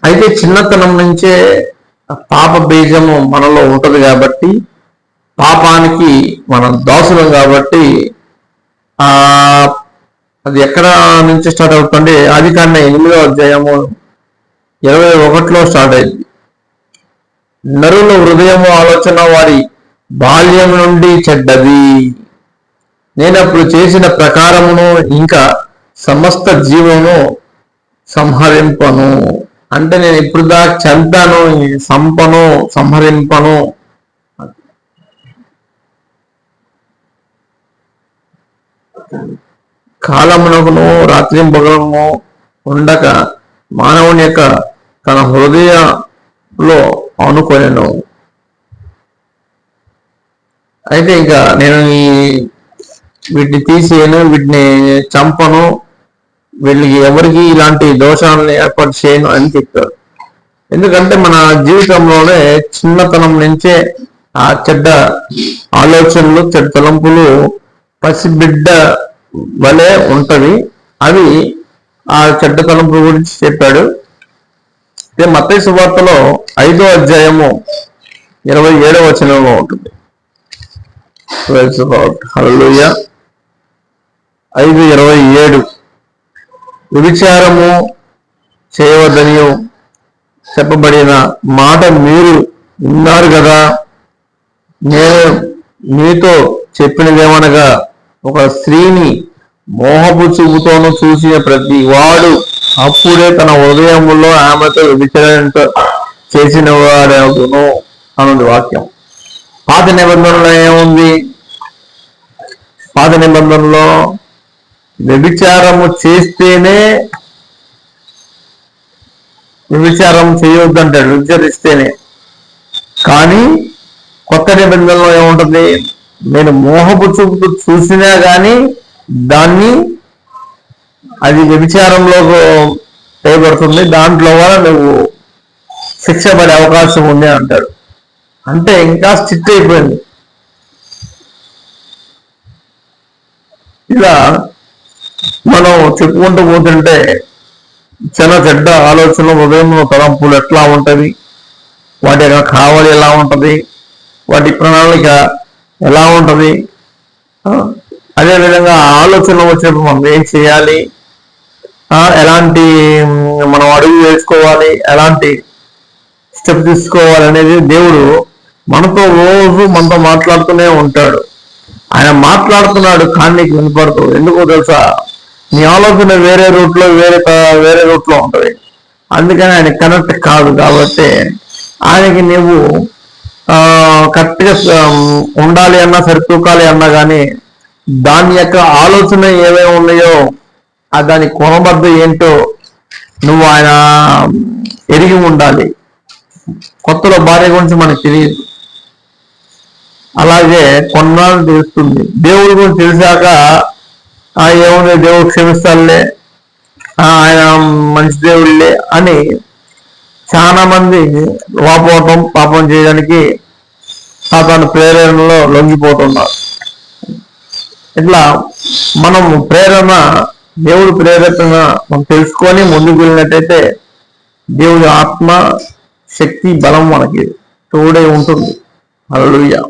అయితే చిన్నతనం నుంచే పాప బీజము మనలో ఉంటది కాబట్టి, పాపానికి మనం దాసులం కాబట్టి ఆ అది ఎక్కడ నుంచి స్టార్ట్ అవుతుంది? ఆదికాండం 8వ అధ్యాయము 21లో స్టార్ట్ అయింది. నరుల హృదయము ఆలోచన వారి బాల్యం నుండి చెడ్డది, నేనప్పుడు చేసిన ప్రకారమును ఇంకా సమస్త జీవమును సంహరింపను. అంటే నేను ఇప్పుడు దాకా చంపాను, సంపను, సంహరింపను. కాలమునకును రాత్రింపగలము ఉండక మానవుని యొక్క తన హృదయంలో అనుకొనెను. అయితే ఇంకా నేను వీటిని తీసేయను, వీటిని చంపను, వీళ్ళకి ఎవరికి ఇలాంటి దోషాలను ఏర్పాటు చేయను అని చెప్పారు. ఎందుకంటే మన జీవితంలోనే చిన్నతనం నుంచే ఆ చెడ్డ ఆలోచనలు, చెడ్డ తలంపులు పసిబిడ్డ వలె ఉంటవి. అవి ఆ చెడ్డ తలంపుల గురించి చెప్పాడు. మత్తయి సువార్తలో 5వ అధ్యాయము 27వ వచనంలో ఉంటుంది. హల్లెలూయా. 5:27 వ్యభిచారము చేయవద్దని చెప్పబడిన మాట మీరు విన్నారు కదా, నేను మీతో చెప్పినదేమనగా, ఒక స్త్రీని మోహపు చూపుతోనూ చూసిన ప్రతి వాడు అప్పుడే తన హృదయములో ఆమెతో వ్యభిచారం చేసిన వాడగును అనుంది వాక్యం. పాత నిబంధనలో ఏముంది? పాత నిబంధనలో వ్యభిచారము చేస్తేనే, వ్యభిచారం చేయొద్దంటాడు, వ్యభిచరిస్తేనే. కానీ కొత్త నిబంధనలో ఏముంటుంది? నేను మోహపు చూపుతూ చూసినా కానీ దాన్ని, అది వ్యభిచారంలో చేయబడుతుంది, దాంట్లో వల్ల నువ్వు శిక్ష పడే అవకాశం ఉంది అంటాడు. అంటే ఇంకా స్ట్రిక్ట్ అయిపోయింది. ఇలా మనం చెప్పుకుంటూ పోతుంటే చాలా చెడ్డ ఆలోచనలు, హృదయంలో తలంపులు ఎట్లా ఉంటవి, వాటి యొక్క కావలి ఎలా ఉంటది, వాటి ప్రణాళిక ఎలా ఉంటది, అదేవిధంగా ఆలోచనలు వచ్చినప్పుడు మనం ఏం చేయాలి, ఎలాంటి మనం అడుగు వేసుకోవాలి, ఎలాంటి స్టెప్ తీసుకోవాలి అనేది దేవుడు మనతో రోజు మనతో మాట్లాడుతూనే ఉంటాడు. ఆయన మాట్లాడుతున్నాడు కానీ నీకు వినపడదు. ఎందుకో తెలుసా? నీ ఆలోచన వేరే రూట్లో వేరే రూట్లో ఉంటుంది. అందుకని ఆయన కనెక్ట్ కాదు. కాబట్టి ఆయనకి నువ్వు కరెక్ట్గా ఉండాలి అన్నా, సరితూకాలి అన్నా కానీ దాని యొక్క ఆలోచన ఏమేమి ఉన్నాయో, దాని కొనబద్ద ఏంటో నువ్వు ఆయన ఎరిగి ఉండాలి. కొత్తలో భార్య గురించి మనకు తెలియదు, అలాగే కొన్నాళ్ళు తెలుస్తుంది. దేవుడి గురించి తెలిసాక ఏముంది, దేవుడు క్షమిస్తాడులే, ఆయన మంచి దేవుళ్ళే అని చాలా మంది వాపోవటం, పాపం చేయడానికి సాతాను ప్రేరణలో లొంగిపోతున్నారు. ఇట్లా మనం ప్రేరణ, దేవుడి ప్రేరేపణ మనం తెలుసుకొని ముందుకు వెళ్ళినట్టయితే దేవుడి ఆత్మ, శక్తి, బలం మనకి తోడే ఉంటుంది. హల్లెలూయా.